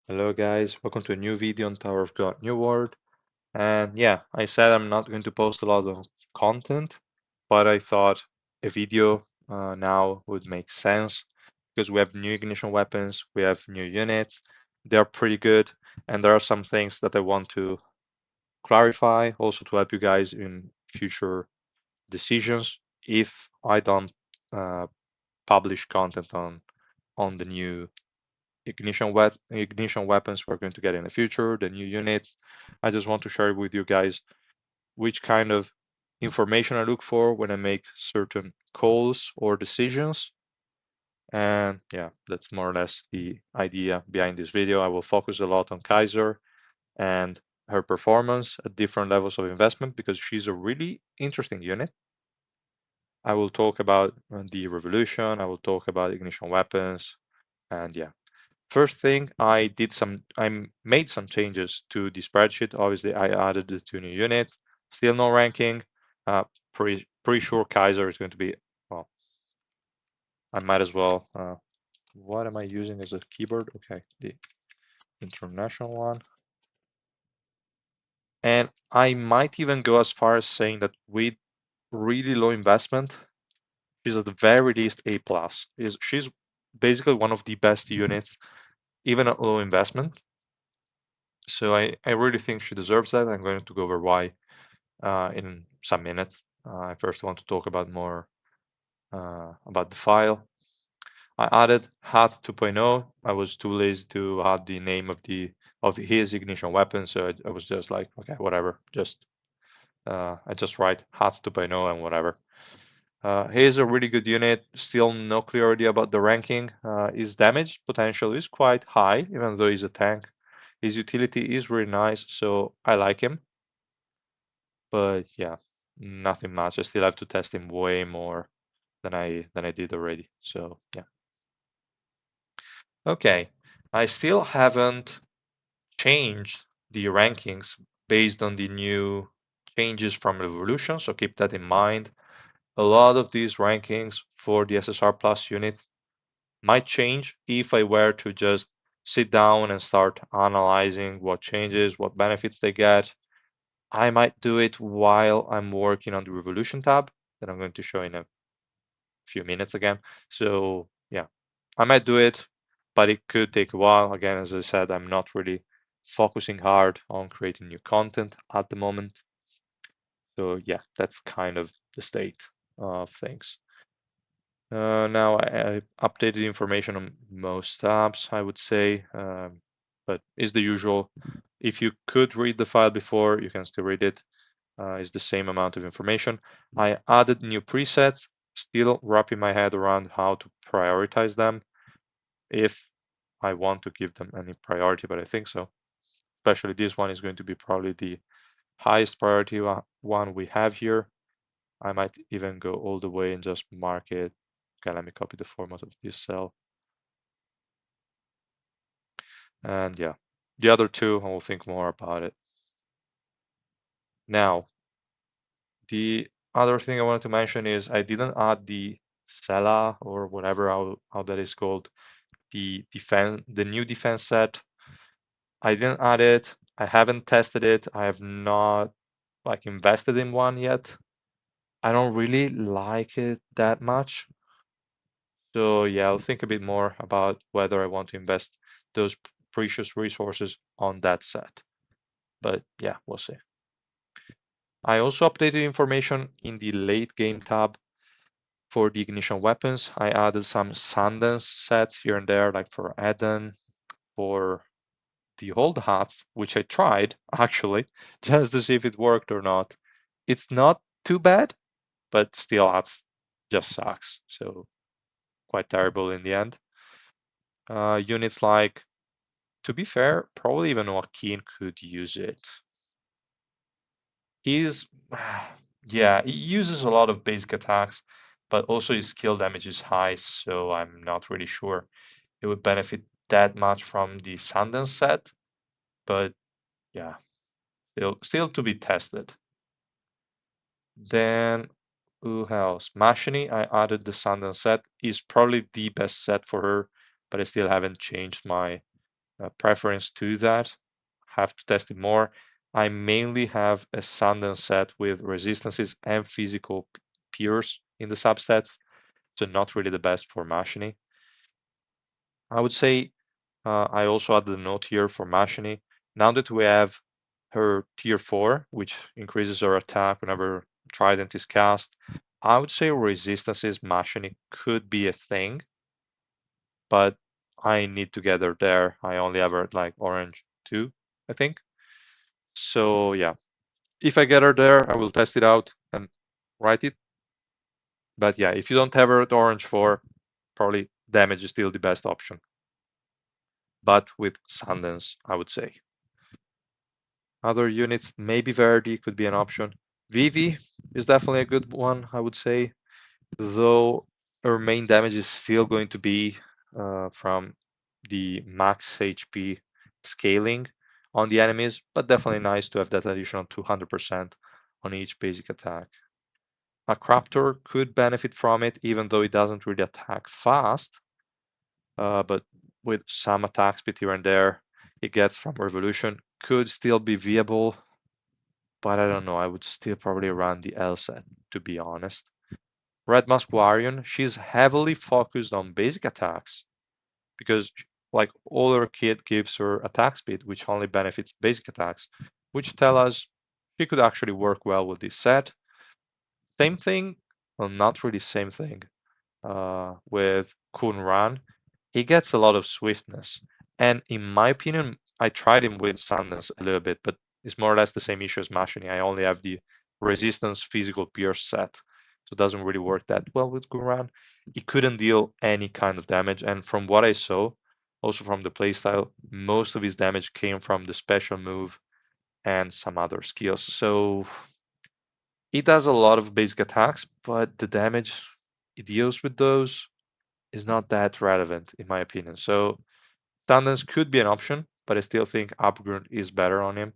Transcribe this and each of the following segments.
Hello guys, welcome to a new video on Tower of God New World. And yeah, I said I'm not going to post a lot of content, but I thought a video now would make sense because we have new ignition weapons, we have new units, they're pretty good, and there are some things that I want to clarify also to help you guys in future decisions if I don't uh, publish content on the new ignition weapons we're going to get in the future, the new units. I just want to share with you guys which kind of information I look for when I make certain calls or decisions. And yeah, that's more or less the idea behind this video. I will focus a lot on Kaiser and her performance at different levels of investment because she's a really interesting unit. I will talk about the revolution, I will talk about ignition weapons, and yeah, first thing, I made some changes to the spreadsheet. Obviously, I added the two new units. Still no ranking. Pretty sure Kaiser is going to be, well, I might as well. What am I using as a keyboard? Okay, the international one. And I might even go as far as saying that with really low investment, she's at the very least A plus. She's basically one of the best units, even at low investment. So I really think she deserves that. I'm going to go over why in some minutes. I first want to talk about more about the file. I added HAT 2.0. I was too lazy to add the name of his ignition weapon, so I was just like, okay, whatever. I just write HAT 2.0 and whatever. He's a really good unit. Still no clear idea about the ranking. His damage potential is quite high, even though he's a tank. His utility is really nice, so I like him. But yeah, nothing much. I still have to test him way more than I did already. So yeah. Okay. I still haven't changed the rankings based on the new changes from Revolution, so keep that in mind. A lot of these rankings for the SSR Plus units might change if I were to just sit down and start analyzing what changes, what benefits they get. I might do it while I'm working on the Revolution tab that I'm going to show in a few minutes again. So yeah, I might do it, but it could take a while. Again, as I said, I'm not really focusing hard on creating new content at the moment. So yeah, that's kind of the state of things. Now I updated information on most tabs, I would say, but it's the usual. If you could read the file before, you can still read it. It's the same amount of information. I added new presets, still wrapping my head around how to prioritize them if I want to give them any priority, but I think so. Especially this one is going to be probably the highest priority one we have here. I might even go all the way and just mark it. Okay, let me copy the format of this cell. And yeah, the other two, I will think more about it. Now, the other thing I wanted to mention is I didn't add the Sela or whatever how that is called, the new defense set. I didn't add it. I haven't tested it. I have not like invested in one yet. I don't really like it that much. So yeah, I'll think a bit more about whether I want to invest those precious resources on that set. But yeah, we'll see. I also updated information in the late game tab for the ignition weapons. I added some Sundance sets here and there, like for Eden, for the old hats, which I tried actually, just to see if it worked or not. It's not too bad, but still hats just sucks. So quite terrible in the end. Units like, to be fair, probably even Joaquin could use it. He's, yeah, he uses a lot of basic attacks, but also his skill damage is high, so I'm not really sure it would benefit that much from the Sundance set. But yeah, still to be tested. Then who else? Machini, I added the Sundance set. Is probably the best set for her, but I still haven't changed my preference to that. Have to test it more. I mainly have a Sundance set with resistances and physical peers in the subsets, so not really the best for Machine. I would say I also added a note here for Machine. Now that we have her tier 4, which increases her attack whenever Trident is cast, I would say resistances Machine could be a thing, but I need to get her there. I only have her at like orange 2, I think. So yeah, if I get her there, I will test it out and write it. But yeah, if you don't have her at orange 4, probably damage is still the best option. But with Sundance, I would say. Other units, maybe Verdi could be an option. Vivi is definitely a good one, I would say, though her main damage is still going to be from the max HP scaling on the enemies, but definitely nice to have that additional 200% on each basic attack. A Craptor could benefit from it, even though it doesn't really attack fast, but with some attack speed here and there it gets from Revolution, could still be viable, but I don't know. I would still probably run the L set, to be honest. Red Musquarian, she's heavily focused on basic attacks because like all her kit gives her attack speed, which only benefits basic attacks, which tell us she could actually work well with this set. Same thing, well, not really same thing, with Kunran. He gets a lot of swiftness. And in my opinion, I tried him with Sanders a little bit, but it's more or less the same issue as Mashini. I only have the resistance physical pierce set. So it doesn't really work that well with Guran. He couldn't deal any kind of damage. And from what I saw, also from the playstyle, most of his damage came from the special move and some other skills. So he does a lot of basic attacks, but the damage he deals with those is not that relevant in my opinion. So Tandens could be an option, but I still think Upgrade is better on him.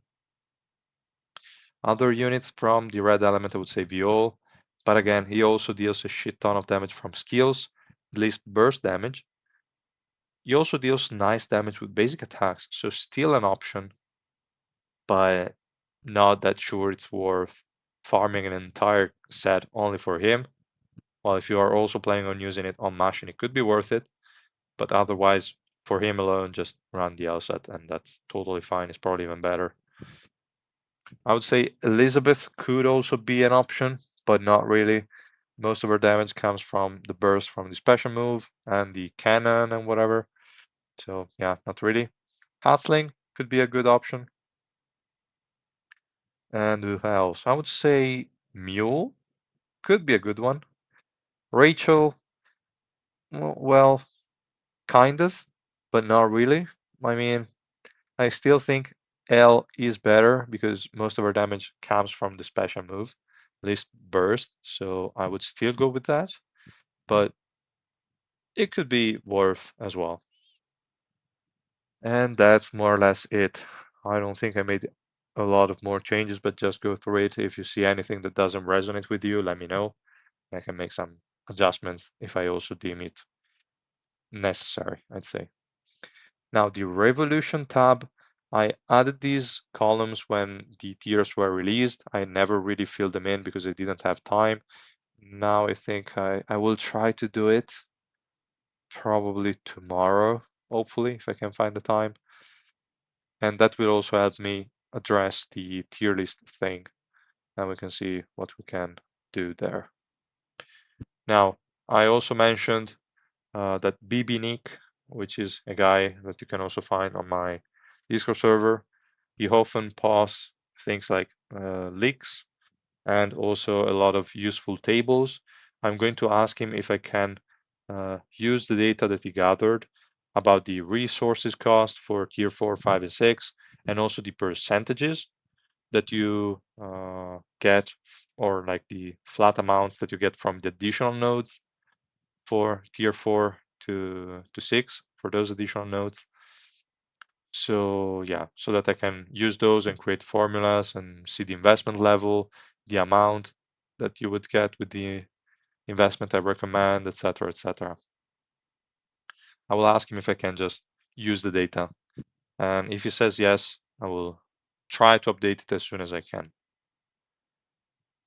Other units from the red element, I would say Viol, but again, he also deals a shit ton of damage from skills, at least burst damage. He also deals nice damage with basic attacks, so still an option, but not that sure it's worth farming an entire set only for him. Well, if you are also planning on using it on Mashin, it could be worth it, but otherwise, for him alone, just run the L set, and that's totally fine. It's probably even better. I would say Elizabeth could also be an option, but not really. Most of her damage comes from the burst from the special move and the cannon and whatever. So yeah, not really. Hatsling could be a good option. And who else? I would say Mule could be a good one. Rachel, well, kind of, but not really. I mean, I still think L is better because most of her damage comes from the special move, at least burst. So I would still go with that, but it could be worth as well. And that's more or less it. I don't think I made a lot of more changes, but just go through it. If you see anything that doesn't resonate with you, let me know. I can make some adjustments if I also deem it necessary, I'd say. Now, the Revolution tab, I added these columns when the tiers were released. I never really filled them in because I didn't have time. Now I think I will try to do it probably tomorrow, hopefully, if I can find the time. And that will also help me address the tier list thing. And we can see what we can do there. Now, I also mentioned that BB Nick, which is a guy that you can also find on my Discord server, he often posts things like leaks and also a lot of useful tables. I'm going to ask him if I can use the data that he gathered about the resources cost for tier 4, 5, and 6, and also the percentages that you get, or like the flat amounts that you get from the additional nodes for tier 4 to 6 for those additional nodes. So yeah, so that I can use those and create formulas and see the investment level, the amount that you would get with the investment I recommend, etc., etc. I will ask him if I can just use the data And if he says yes, I will try to update it as soon as I can.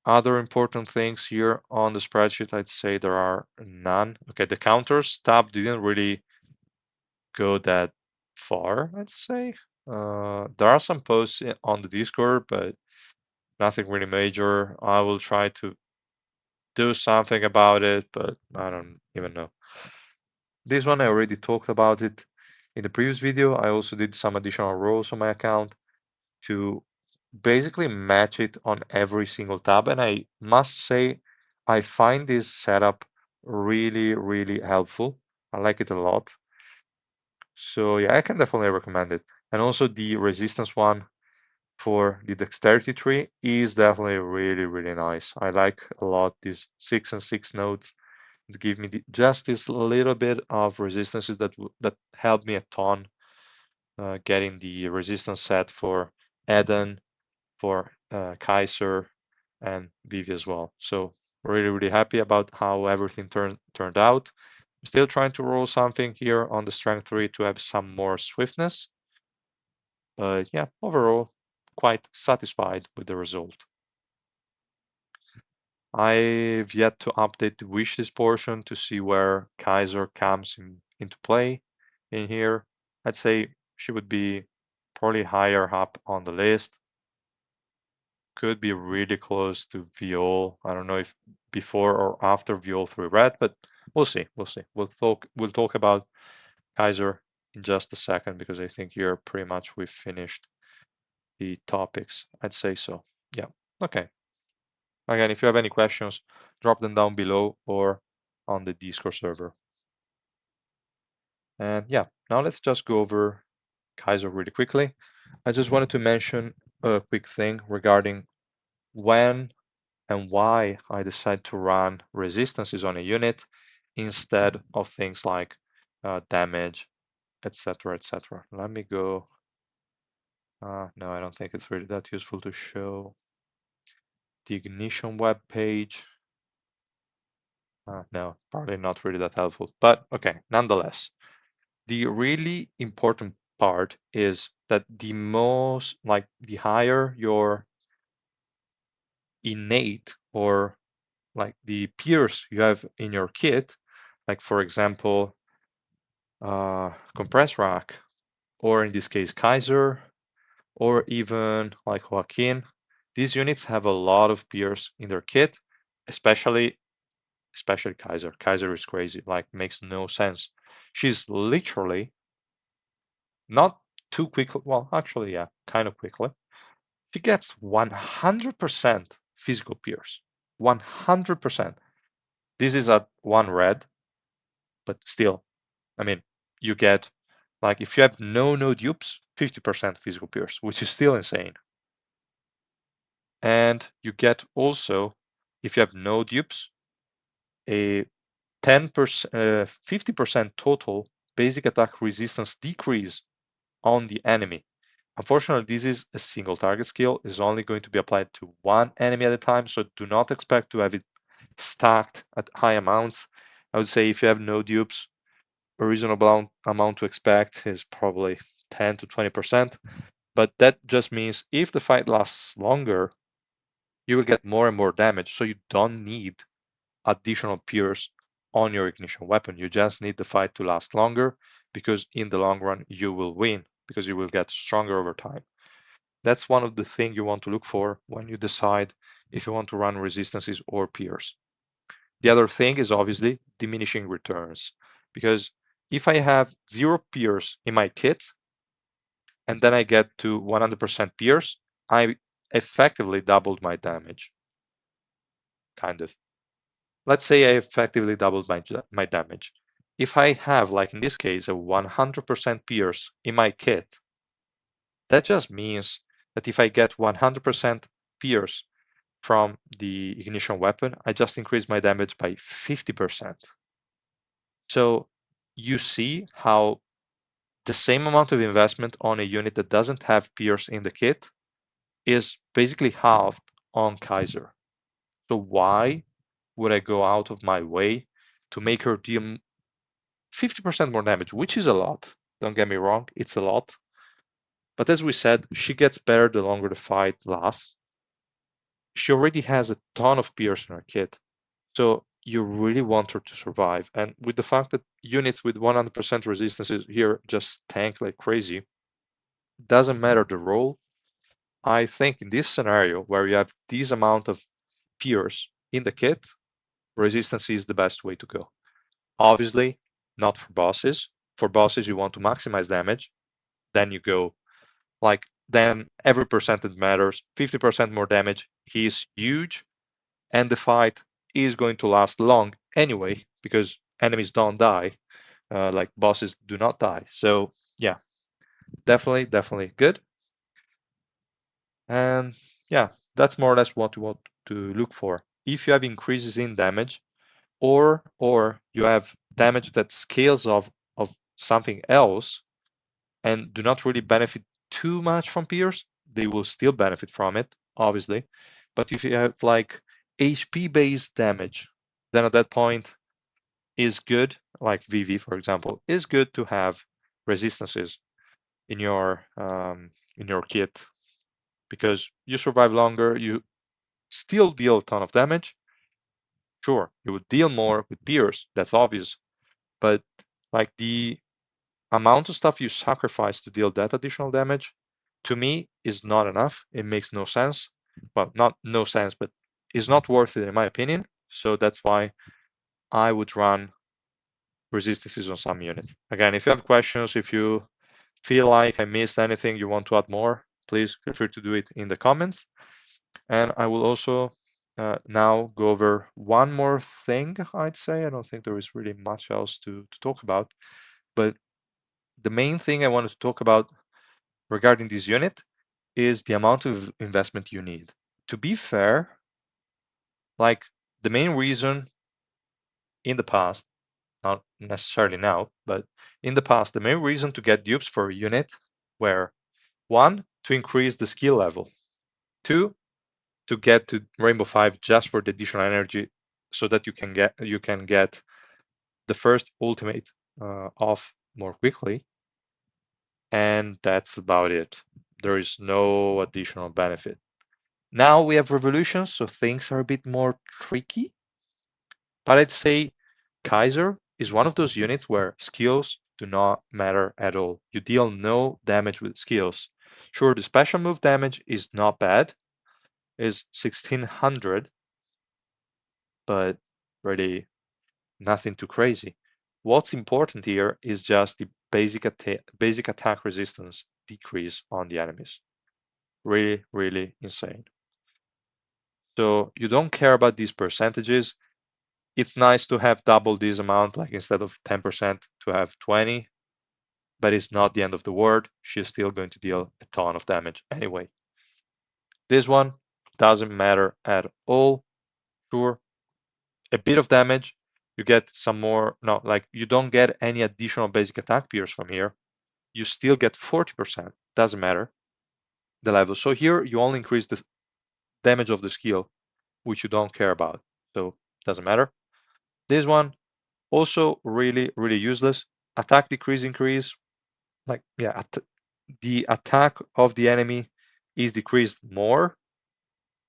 Other important things here on the spreadsheet, I'd say there are none. Okay, the counters tab didn't really go that far, I'd say. There are some posts on the Discord, but nothing really major. I will try to do something about it, but I don't even know. This one I already talked about it in the previous video. I also did some additional rows on my account to basically match it on every single tab. And I must say, I find this setup really, really helpful. I like it a lot. So yeah, I can definitely recommend it. And also the resistance one for the dexterity tree is definitely really, really nice. I like a lot these 6 and 6 nodes that give me just this little bit of resistances that helped me a ton getting the resistance set for Eden, for Kaiser, and Vivi as well. So really, really happy about how everything turned out. I'm still trying to roll something here on the strength 3 to have some more swiftness. But yeah, overall, quite satisfied with the result. I've yet to update the wishlist portion to see where Kaiser comes into play in here. I'd say she would be probably higher up on the list. Could be really close to Viol. I don't know if before or after Viol 3 Red, but we'll see. We'll see. We'll talk about Kaiser in just a second because I think here pretty much we've finished the topics. I'd say so. Yeah. Okay. Again, if you have any questions, drop them down below or on the Discord server. And yeah, now let's just go over Kaiser really quickly. I just wanted to mention a quick thing regarding when and why I decide to run resistances on a unit instead of things like damage, etc., etc. Let me go. No, I don't think it's really that useful to show the ignition web page. No, probably not really that helpful, but okay, nonetheless. The really important part is that the higher your innate or like the peers you have in your kit, like for example, compress rack, or in this case, Kaiser, or even like Joaquin, these units have a lot of peers in their kit, especially Kaiser. Kaiser is crazy, like makes no sense. She's literally not too quickly, well, actually, yeah, kind of quickly. She gets 100% physical pierce. 100%. This is at 1 red, but still, I mean, you get, like, if you have no dupes, 50% physical pierce, which is still insane. And you get also, if you have no dupes, a 10%, 50% total basic attack resistance decrease on the enemy. Unfortunately, this is a single target skill. It's only going to be applied to one enemy at a time, so do not expect to have it stacked at high amounts. I would say if you have no dupes, a reasonable amount to expect is probably 10 to 20%. But that just means if the fight lasts longer, you will get more and more damage. So you don't need additional pierce on your ignition weapon. You just need the fight to last longer because in the long run, you will win because you will get stronger over time. That's one of the things you want to look for when you decide if you want to run resistances or pierce. The other thing is obviously diminishing returns, because if I have 0 pierce in my kit and then I get to 100% pierce, I effectively doubled my damage, kind of. Let's say I effectively doubled my damage. If I have, like in this case, a 100% pierce in my kit, that just means that if I get 100% pierce from the ignition weapon, I just increase my damage by 50%. So you see how the same amount of investment on a unit that doesn't have Pierce in the kit is basically halved on Kaiser. So why would I go out of my way to make her deal 50% more damage, which is a lot. Don't get me wrong, it's a lot. But as we said, she gets better the longer the fight lasts. She already has a ton of peers in her kit, so you really want her to survive. And with the fact that units with 100% resistances here just tank like crazy, doesn't matter the role. I think in this scenario where you have this amount of peers in the kit, resistance is the best way to go. Obviously, not for bosses. For bosses, you want to maximize damage. Then you go then every percentage matters. 50% more damage is huge, and the fight is going to last long anyway because enemies don't die, like bosses do not die. So yeah, definitely good. And yeah, that's more or less what you want to look for. If you have increases in damage, or you have damage that scales of something else and do not really benefit too much from peers, they will still benefit from it, obviously. But if you have like HP based damage, then at that point is good, like VV for example, is good to have resistances in your kit because you survive longer, you still deal a ton of damage. Sure, you would deal more with peers, that's obvious, but like the amount of stuff you sacrifice to deal that additional damage, to me, is not enough. It makes no sense. Well, not no sense, but is not worth it in my opinion. So that's why I would run resistances on some units. Again, if you have questions, if you feel like I missed anything, you want to add more, please feel free to do it in the comments. And I will also now go over one more thing, I'd say. I don't think there is really much else to talk about, but the main thing I wanted to talk about regarding this unit is the amount of investment you need. To be fair, like the main reason in the past, not necessarily now, but in the past, the main reason to get dupes for a unit were one, to increase the skill level, two, to get to Rainbow 5 just for the additional energy so that you can get the first ultimate off more quickly. And that's about it. There is no additional benefit. Now we have revolutions, so things are a bit more tricky. But I'd say Kaiser is one of those units where skills do not matter at all. You deal no damage with skills. Sure, the special move damage is not bad, is 1600, but really nothing too crazy. What's important here is just the basic attack resistance decrease on the enemies. Really insane. So you don't care about these percentages. It's nice to have double this amount, like instead of 10% to have 20, but it's not the end of the world. She's still going to deal a ton of damage anyway. This one doesn't matter at all. Sure, a bit of damage, you get some more, no, like you don't get any additional basic attack pierce from here. You still get 40%, doesn't matter the level. So here you only increase the damage of the skill, which you don't care about. So doesn't matter. This one, also really useless. Attack decrease increase, like yeah, the attack of the enemy is decreased more,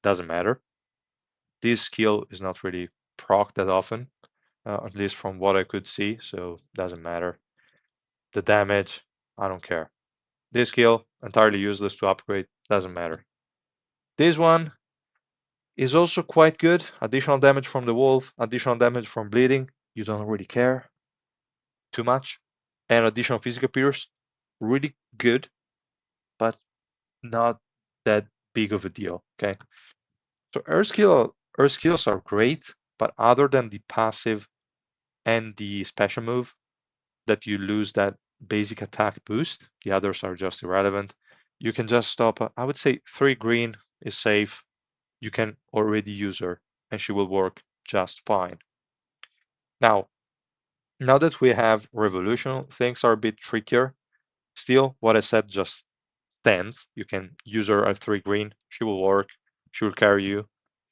doesn't matter. This skill is not really proc that often, at least from what I could see, so doesn't matter. The damage, I don't care. This skill, entirely useless to upgrade, doesn't matter. This one is also quite good. Additional damage from the wolf, additional damage from bleeding, you don't really care too much. And additional physical pierce, really good, but not that big of a deal. Okay. So Earth skills are great, but other than the passive and the special move that you lose that basic attack boost, the others are just irrelevant. You can just stop. I would say 3 green is safe. You can already use her and she will work just fine. Now that we have Revolution, things are a bit trickier. Still, what I said just stands. You can use her at 3 green. She will work. She will carry you.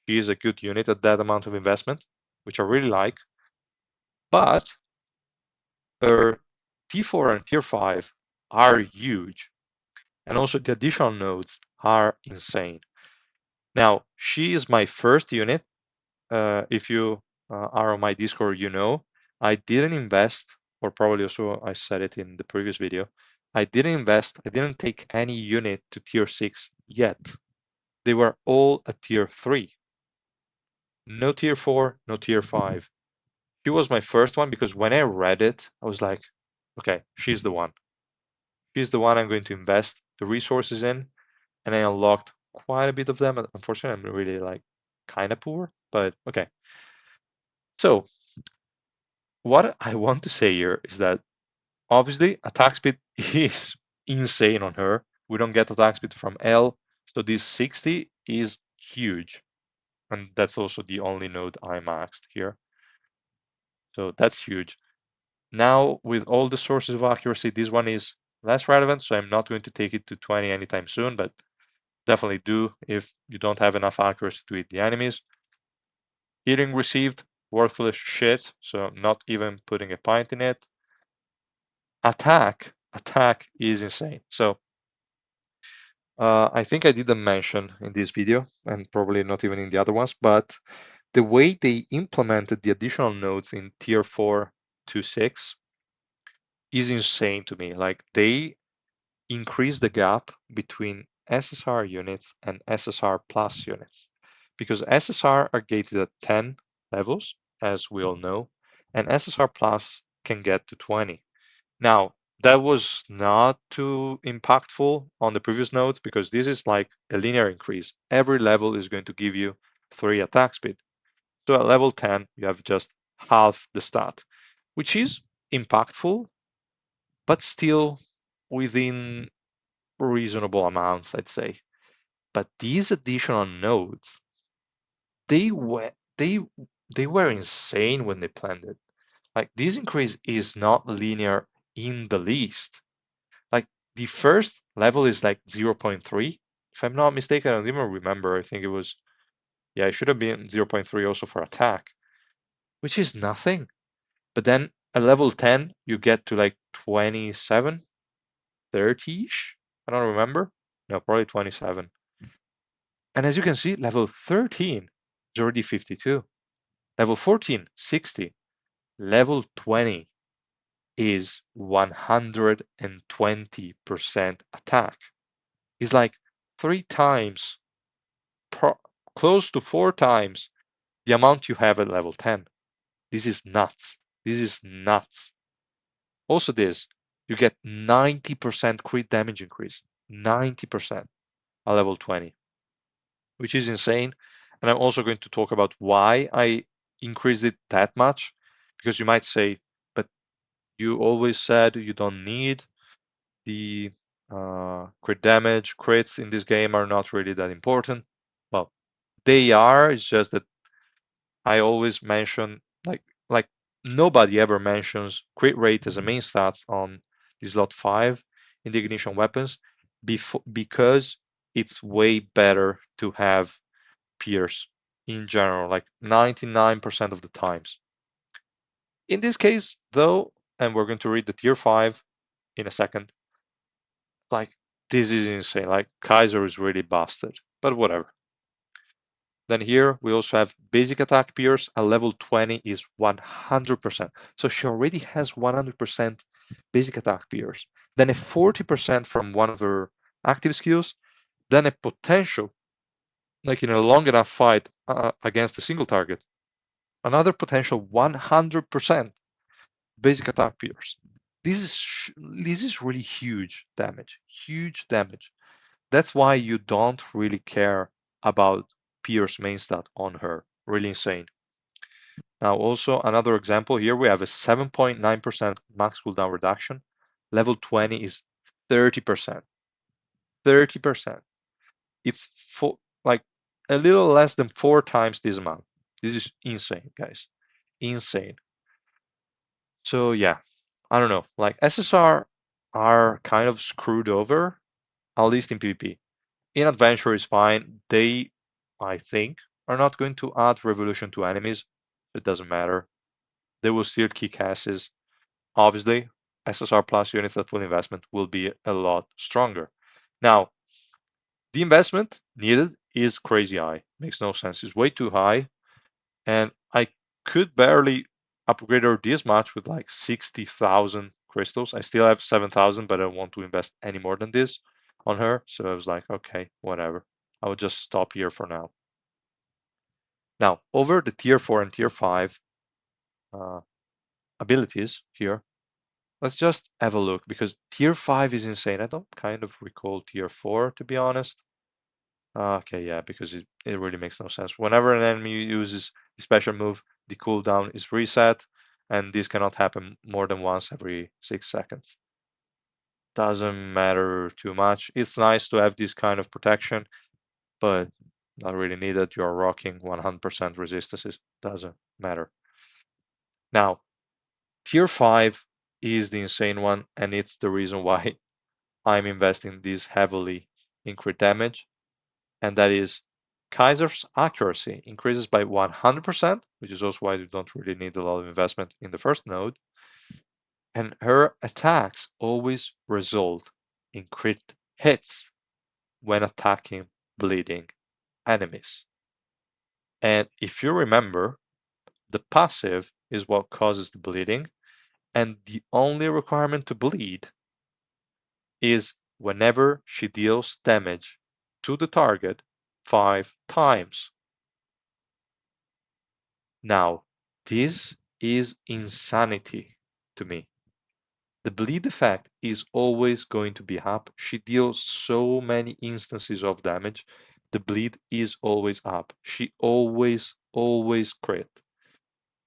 She is a good unit at that amount of investment, which I really like. But her T4 and Tier 5 are huge. And also the additional nodes are insane. Now, she is my first unit. If you are on my Discord, you know, I didn't invest, or probably also I said it in the previous video, I didn't take any unit to tier 6 yet. They were all at tier 3. No tier 4, no tier 5. She was my first one because when I read it, I was like, okay, she's the one. She's the one I'm going to invest the resources in. And I unlocked quite a bit of them. Unfortunately, I'm really like kind of poor, but okay. So what I want to say here is that obviously attack speed is insane on her. We don't get attack speed from L, so this 60 is huge. And that's also the only node I maxed here. So that's huge. Now, with all the sources of accuracy, this one is less relevant, so I'm not going to take it to 20 anytime soon, but definitely do if you don't have enough accuracy to hit the enemies. Healing received, worthless shit, so not even putting a pint in it. Attack is insane. So I think I didn't mention in this video, and probably not even in the other ones, but the way they implemented the additional nodes in tier 4 to 6 is insane to me. Like they increase the gap between SSR units and SSR plus units because SSR are gated at 10 levels, as we all know, and SSR plus can get to 20. Now, that was not too impactful on the previous nodes because this is like a linear increase. Every level is going to give you 3 attack speed. So at level 10, you have just half the stat, which is impactful, but still within reasonable amounts, I'd say. But these additional nodes, they were they they were insane when they planned it. Like this increase is not linear in the least. Like the first level is like 0.3. If I'm not mistaken, I don't even remember. I think it was, yeah, it should have been 0.3 also for attack, which is nothing. But then at level 10, you get to like 27, 30-ish. I don't remember. No, probably 27. And as you can see, level 13 is already 52. Level 14, 60. Level 20 is 120% attack. It's like 3 times, close to 4 times the amount you have at level 10. This is nuts. This is nuts. Also this, you get 90% crit damage increase. 90% at level 20, which is insane. And I'm also going to talk about why I increased it that much, because you might say, but you always said you don't need the crit damage. Crits in this game are not really that important. Well, they are. It's just that I always mention like nobody ever mentions crit rate as a main stats on the slot 5 in the ignition weapons because it's way better to have peers in general, like 99% of the times. In this case, though, and we're going to read the tier 5 in a second, like this is insane. Like Kaiser is really busted, but whatever. Then here we also have basic attack peers at level 20 is 100%. So she already has 100% basic attack peers. Then a 40% from one of her active skills. Then a potential, like in a long enough fight against a single target, another potential 100% basic attack peers. This is really huge damage. Huge damage. That's why you don't really care about Pierce main stat on her. Really insane. Now also another example here, we have a 7.9% max cooldown reduction. Level 20 is 30%. 30%. It's like a little less than 4 times this amount. This is insane, guys. Insane. So yeah, I don't know. Like SSR are kind of screwed over, at least in PvP. In adventure is fine. They, I think, are not going to add revolution to enemies. It doesn't matter. They will still kick asses. Obviously, SSR plus units at full investment will be a lot stronger. Now, the investment needed is crazy high. Makes no sense. It's way too high. And I could barely upgrade her this much with like 60,000 crystals. I still have 7,000, but I don't want to invest any more than this on her. So I was like, okay, whatever. I will just stop here for now. Now, over the tier 4 and tier 5 uh, abilities here, let's just have a look because tier 5 is insane. I don't kind of recall tier 4, to be honest. Okay, yeah, because it really makes no sense. Whenever an enemy uses a special move, the cooldown is reset, and this cannot happen more than once every 6 seconds. Doesn't matter too much. It's nice to have this kind of protection, but not really needed. You're rocking 100% resistances. Doesn't matter. Now, tier 5 is the insane one, and it's the reason why I'm investing this heavily in crit damage, and that is Kaiser's accuracy increases by 100%, which is also why you don't really need a lot of investment in the first node, and her attacks always result in crit hits when attacking bleeding enemies. And if you remember, the passive is what causes the bleeding, and the only requirement to bleed is whenever she deals damage to the target 5 times. Now, this is insanity to me. The bleed effect is always going to be up. She deals so many instances of damage. The bleed is always up. She always crit.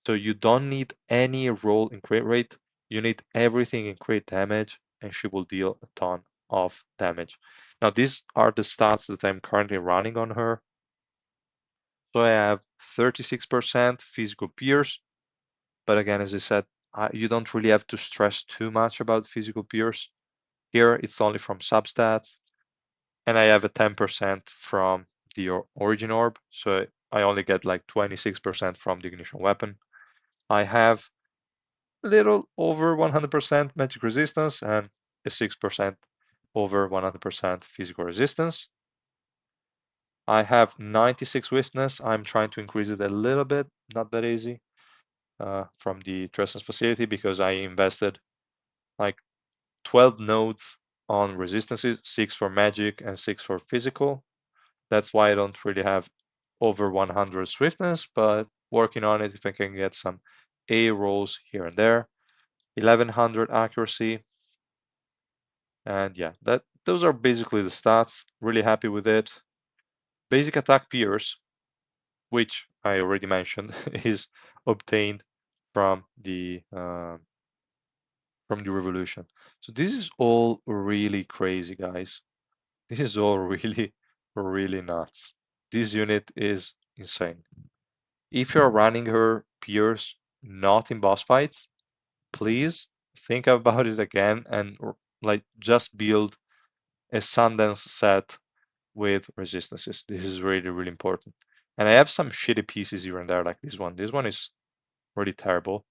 So you don't need any roll in crit rate. You need everything in crit damage, and she will deal a ton of damage. Now, these are the stats that I'm currently running on her. So I have 36% physical pierce, but again, as I said, you don't really have to stress too much about physical pierce. Here, it's only from substats, and I have a 10% from the origin orb, so I only get like 26% from the ignition weapon. I have a little over 100% magic resistance and a 6% over 100% physical resistance. I have 96 swiftness. I'm trying to increase it a little bit, not that easy, from the Tresence facility because I invested like 12 nodes on resistances, 6 for magic and 6 for physical. That's why I don't really have over 100 swiftness, but working on it if I can get some A rolls here and there. 1100 accuracy. And yeah, those are basically the stats. Really happy with it. Basic attack pierce, which I already mentioned, is obtained from the revolution. So this is all really crazy, guys. This is all really nuts. This unit is insane. If you're running her peers not in boss fights, please think about it again and like just build a Sundance set with resistances. This is really important. And I have some shitty pieces here and there, like this one. This one is really terrible,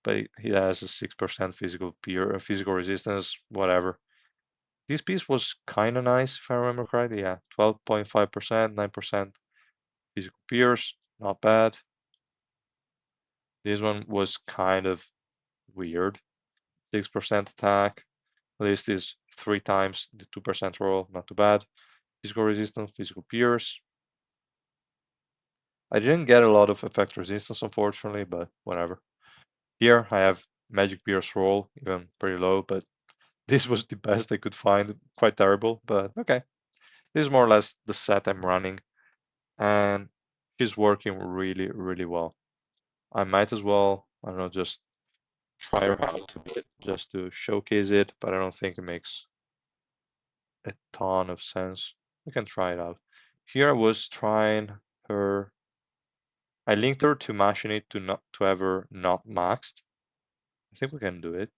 but he has a 6% physical resistance, whatever. This piece was kind of nice, if I remember correctly. Yeah, 12.5%, 9% physical pierce, not bad. This one was kind of weird. 6% attack, at least is 3 times the 2% roll, not too bad. Physical resistance, physical pierce. I didn't get a lot of effect resistance, unfortunately, but whatever. Here I have magic pierce roll, even pretty low, but this was the best I could find. Quite terrible, but okay. This is more or less the set I'm running, and she's working really well. I might as well, I don't know, just try her out a bit just to showcase it, but I don't think it makes a ton of sense. We can try it out. Here I was trying her. I linked her to Machinate to have her not maxed. I think we can do it.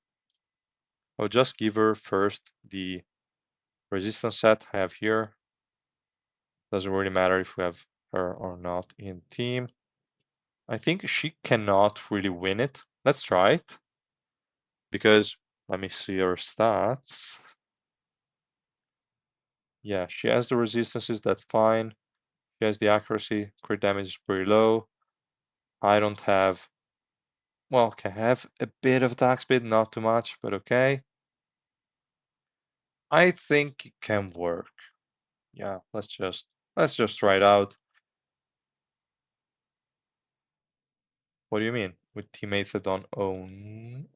I'll just give her first the resistance set I have here. Doesn't really matter if we have her or not in team. I think she cannot really win it. Let's try it. Because let me see her stats. Yeah, she has the resistances, that's fine. She has the accuracy, crit damage is pretty low. I don't have, well, okay, I have a bit of attack speed, not too much, but okay. I think it can work. Yeah, let's just try it out. What do you mean? With teammates that don't own?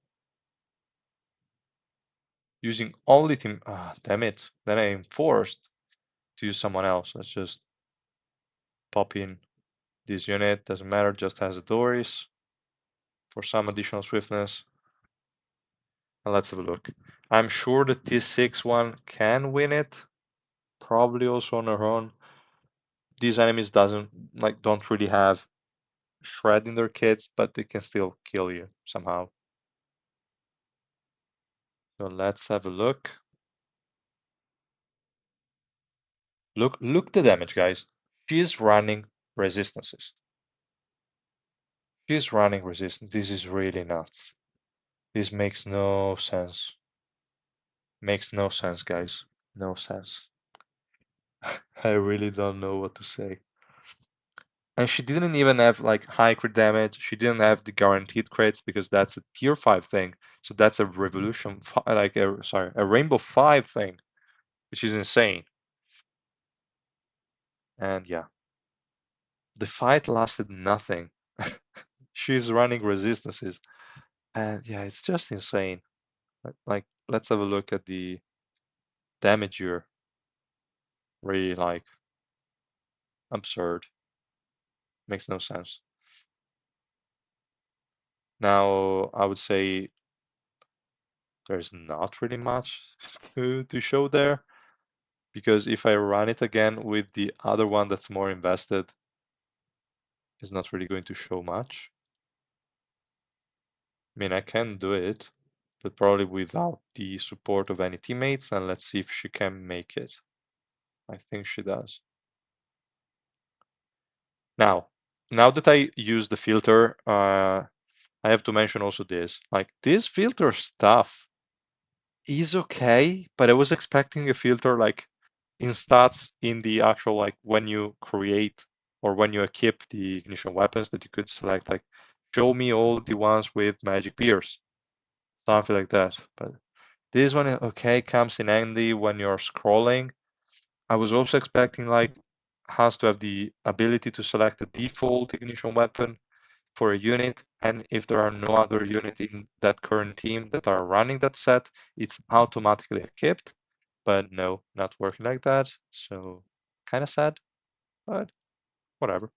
Using only team, ah, damn it. Then I am forced to use someone else. Let's just pop in this unit, doesn't matter, just has a Doris for some additional swiftness. And let's have a look. I'm sure the T6 one can win it. Probably also on her own. These enemies don't really have shred in their kits, but they can still kill you somehow. So let's have a look. Look the damage, guys. She's running resistances. She's running resistance. This is really nuts. This makes no sense. Makes no sense, guys. No sense. I really don't know what to say. And she didn't even have like high crit damage. She didn't have the guaranteed crits because that's a tier 5 thing. So that's a revolution, a rainbow 5 thing, which is insane. And yeah, the fight lasted nothing. She's running resistances. And yeah, it's just insane. Like, let's have a look at the damage here. Really like absurd. Makes no sense. Now, I would say there's not really much to show there because if I run it again with the other one that's more invested, it's not really going to show much. I mean, I can do it, but probably without the support of any teammates, and let's see if she can make it. I think she does. Now that I use the filter, I have to mention also this. Like, this filter stuff is okay, but I was expecting a filter like in stats in the actual, like when you create or when you equip the ignition weapons, that you could select like show me all the ones with magic pierce, something like that. But this one, okay, comes in handy when you're scrolling. I was also expecting like has to have the ability to select a default ignition weapon for a unit, and if there are no other unit in that current team that are running that set, it's automatically equipped. But no, not working like that. So kind of sad, but whatever.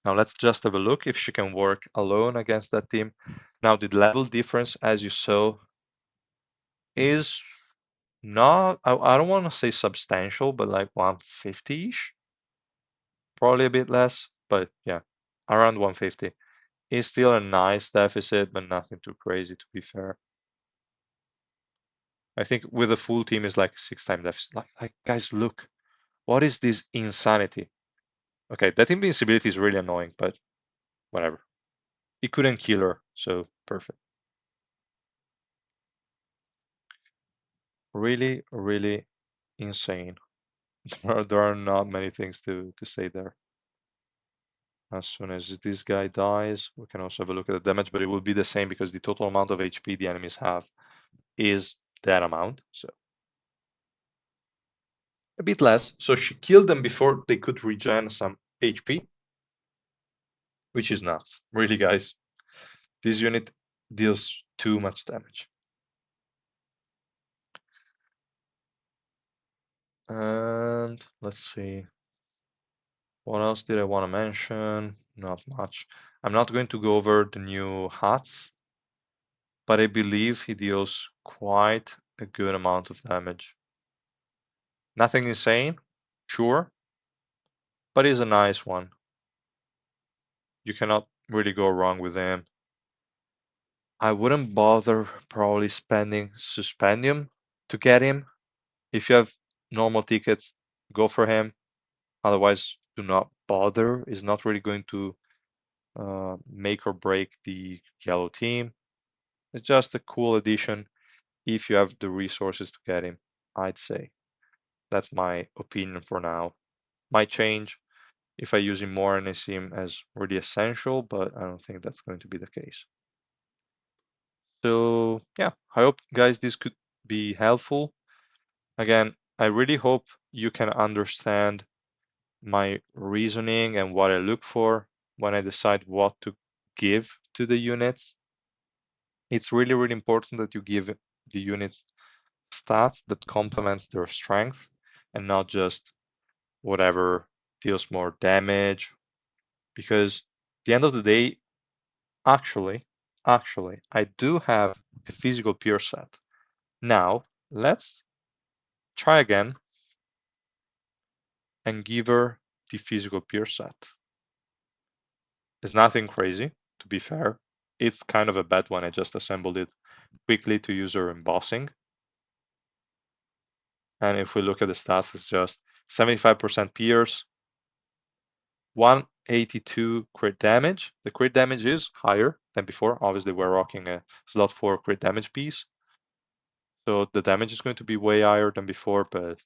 Now let's just have a look if she can work alone against that team. Now the level difference, as you saw, is not, I don't want to say substantial, but like 150-ish, probably a bit less, but yeah, around 150. Is still a nice deficit, but nothing too crazy to be fair. I think with a full team is like 6 time deficit. Like guys, look, what is this insanity? Okay, that invincibility is really annoying, but whatever. It couldn't kill her, so perfect. Really, really insane. There are not many things to say there. As soon as this guy dies, we can also have a look at the damage, but it will be the same because the total amount of HP the enemies have is that amount. So a bit less. So she killed them before they could regen some HP, which is nuts. Really, guys. This unit deals too much damage. And let's see. What else did I want to mention? Not much. I'm not going to go over the new hats, but I believe he deals quite a good amount of damage. Nothing insane, sure, but he's a nice one. You cannot really go wrong with him. I wouldn't bother probably spending Suspendium to get him. If you have normal tickets, go for him. Otherwise, do not bother. It's not really going to make or break the yellow team. It's just a cool addition if you have the resources to get him, I'd say. That's my opinion for now. Might change if I use it more and I see him as really essential, but I don't think that's going to be the case. So yeah, I hope guys this could be helpful. Again, I really hope you can understand my reasoning and what I look for when I decide what to give to the units. It's really, really important that you give the units stats that complements their strength and not just whatever deals more damage. Because at the end of the day, actually, I do have a physical peer set. Now, let's try again and give her the physical peer set. It's nothing crazy, to be fair. It's kind of a bad one. I just assembled it quickly to use her embossing. And if we look at the stats, it's just 75% pierce, 182 crit damage. The crit damage is higher than before. Obviously, we're rocking a slot 4 crit damage piece. So the damage is going to be way higher than before, but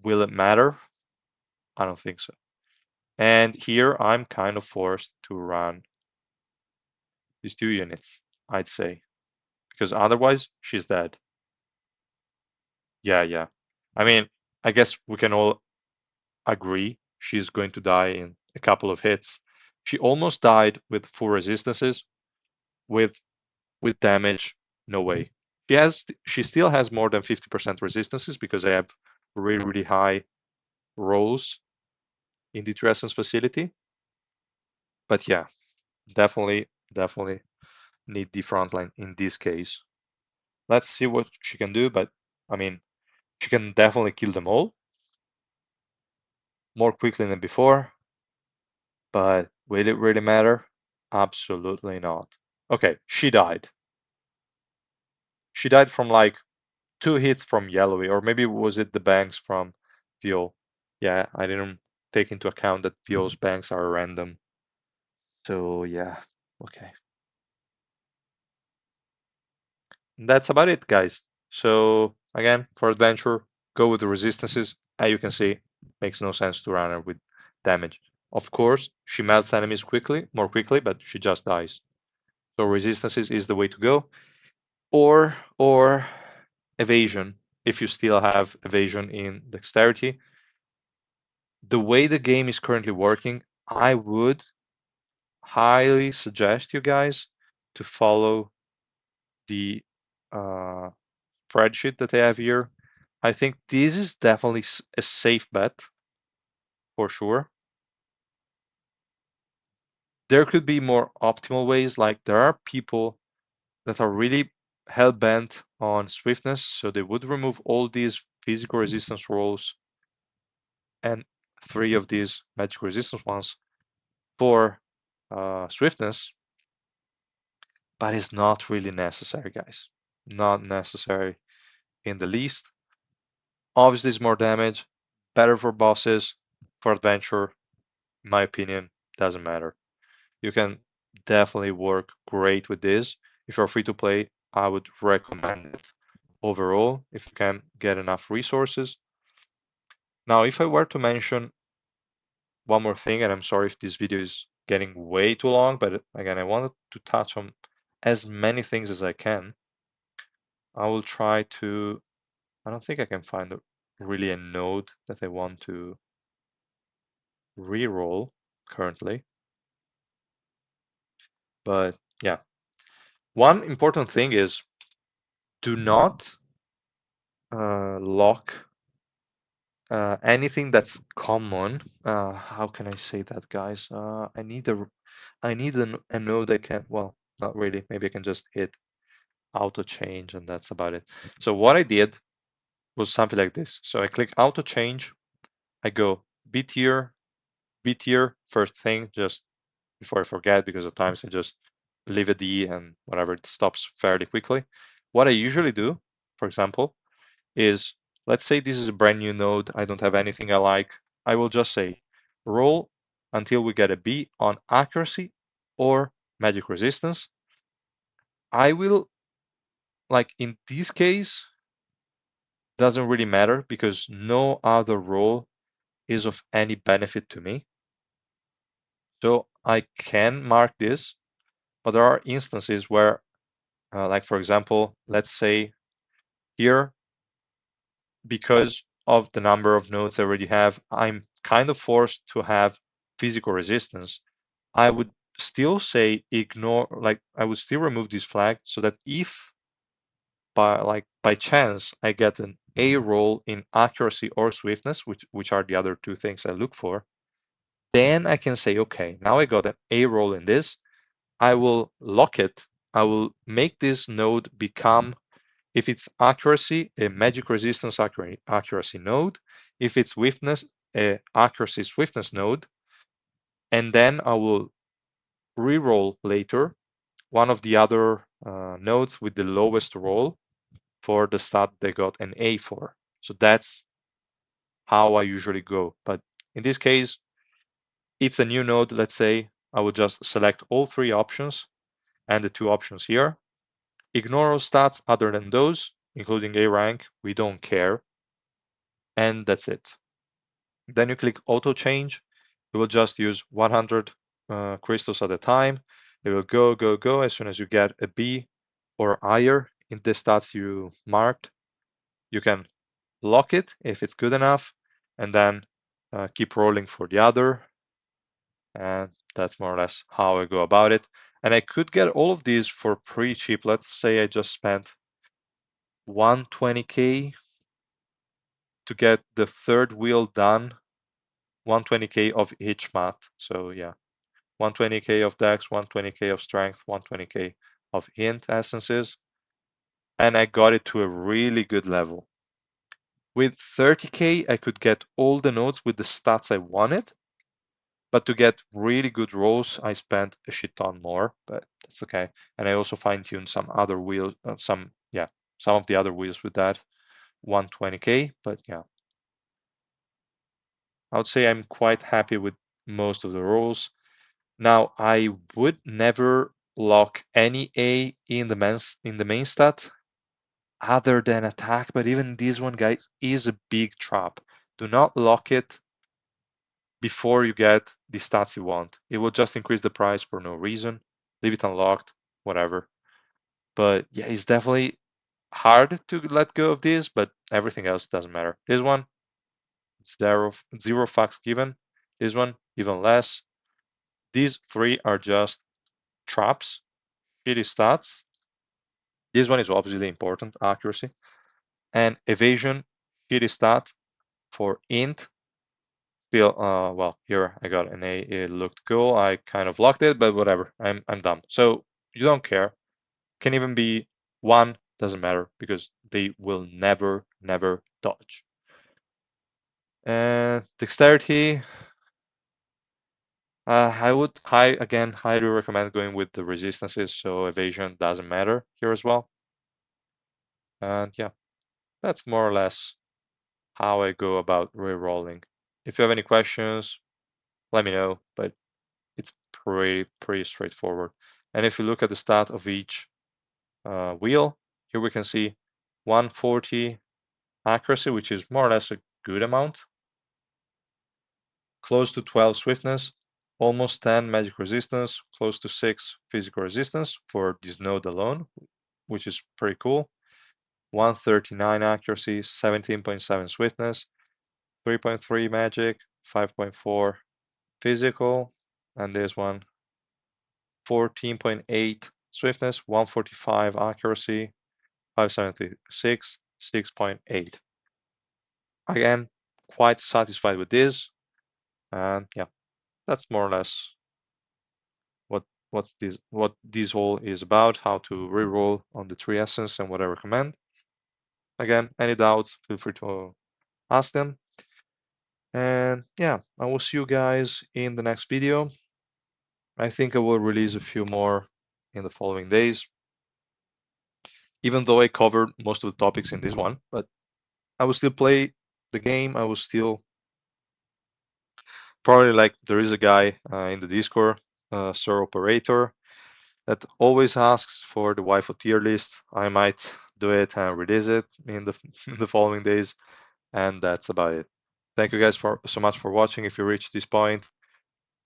will it matter? I don't think so. And here I'm kind of forced to run these 2 units, I'd say, because otherwise she's dead. Yeah. I mean, I guess we can all agree she's going to die in a couple of hits. She almost died with full resistances. With damage, no way. She still has more than 50% resistances because I have really, really high rolls in the Essence facility. But yeah, definitely need the frontline in this case. Let's see what she can do, but I mean, she can definitely kill them all more quickly than before. But will it really matter? Absolutely not. Okay, she died. She died from like 2 hits from Yellowy, or maybe was it the banks from Viol? Yeah, I didn't take into account that Viol's banks are random. So yeah, okay. That's about it, guys. So again, for adventure, go with the resistances. As you can see, makes no sense to run her with damage. Of course, she melts enemies more quickly, but she just dies. So resistances is the way to go. Or evasion, if you still have evasion in dexterity. The way the game is currently working, I would highly suggest you guys to follow the uh, spreadsheet that I have here. I think this is definitely a safe bet for sure. There could be more optimal ways, like there are people that are really hell bent on swiftness, so they would remove all these physical resistance rolls and 3 of these magic resistance ones for swiftness, but it's not really necessary, guys. Not necessary in the least. Obviously, it's more damage, better for bosses, for adventure, in my opinion, doesn't matter. You can definitely work great with this. If you're free to play, I would recommend it overall if you can get enough resources. Now, if I were to mention one more thing, and I'm sorry if this video is getting way too long, but again, I wanted to touch on as many things as I can. I will try to, I don't think I can find really a node that I want to re-roll currently. But yeah, one important thing is do not lock anything that's common. How can I say that, guys? I need a node that can, well, not really. Maybe I can just hit auto change and that's about it. So what I did was something like this. So I click auto change. I go B tier, first thing, just before I forget, because at times I just leave a D and whatever, it stops fairly quickly. What I usually do, for example, is let's say this is a brand new node. I don't have anything I like. I will just say roll until we get a B on accuracy or magic resistance. I will, like in this case, doesn't really matter because no other role is of any benefit to me. So I can mark this, but there are instances where, like for example, let's say here, because of the number of nodes I already have, I'm kind of forced to have physical resistance. I would still say ignore, like I would still remove this flag so that if by chance I get an A roll in accuracy or swiftness, which are the other two things I look for, then I can say, okay, now I got an A roll in this. I will lock it. I will make this node become, if it's accuracy, a magic resistance accuracy node. If it's swiftness, a accuracy swiftness node. And then I will re-roll later one of the other nodes with the lowest roll for the stat they got an A for. So that's how I usually go. But in this case, it's a new node. Let's say I would just select all three options and the two options here. Ignore all stats other than those, including A rank. We don't care. And that's it. Then you click auto change. It will just use 100 crystals at a time. It will go, go, go. As soon as you get a B or higher in the stats you marked, you can lock it if it's good enough, and then keep rolling for the other. And that's more or less how I go about it. And I could get all of these for pretty cheap. Let's say I just spent 120k to get the third wheel done, 120k of each mat. So yeah, 120k of dex, 120k of strength, 120k of int essences. And I got it to a really good level. With 30k, I could get all the nodes with the stats I wanted. But to get really good rolls, I spent a shit ton more, but that's okay. And I also fine-tuned some other wheels, some of the other wheels with that 120k. But yeah, I would say I'm quite happy with most of the rolls. Now, I would never lock any A in the main stat other than attack, but even this one, guys, is a big trap. Do not lock it before you get the stats you want. It will just increase the price for no reason. Leave it unlocked, whatever. But yeah, it's definitely hard to let go of this, but everything else doesn't matter. This one, it's zero fucks given. This one, even less. These three are just traps, shitty stats. This one is obviously important, accuracy. And evasion, shitty stat for int. Still, well, here I got an A. It looked cool. I kind of locked it, but whatever. I'm dumb. So you don't care. Can even be one, doesn't matter because they will never, never dodge. And dexterity, I would again highly recommend going with the resistances, so evasion doesn't matter here as well. And yeah, that's more or less how I go about re-rolling. If you have any questions, let me know, but it's pretty straightforward. And if you look at the stat of each wheel, here we can see 140 accuracy, which is more or less a good amount, close to 12 swiftness, almost 10 magic resistance, close to 6 physical resistance for this node alone, which is pretty cool. 139 accuracy, 17.7 swiftness, 3.3 magic, 5.4 physical, and this one 14.8 swiftness, 145 accuracy, 576, 6.8. Again, quite satisfied with this, and yeah, that's more or less what this all is about, how to reroll on the three essence and what I recommend. Again, any doubts, feel free to ask them. And yeah, I will see you guys in the next video. I think I will release a few more in the following days, even though I covered most of the topics in this one, but I will still play the game. I will still probably, like, there is a guy in the Discord, Sir Operator, that always asks for the waifu tier list. I might do it and release it in the in the following days, and that's about it. Thank you guys for so much for watching. If you reached this point,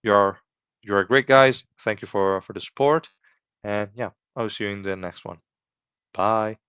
you're you're great guys. Thank you for the support, and yeah, I'll see you in the next one. Bye.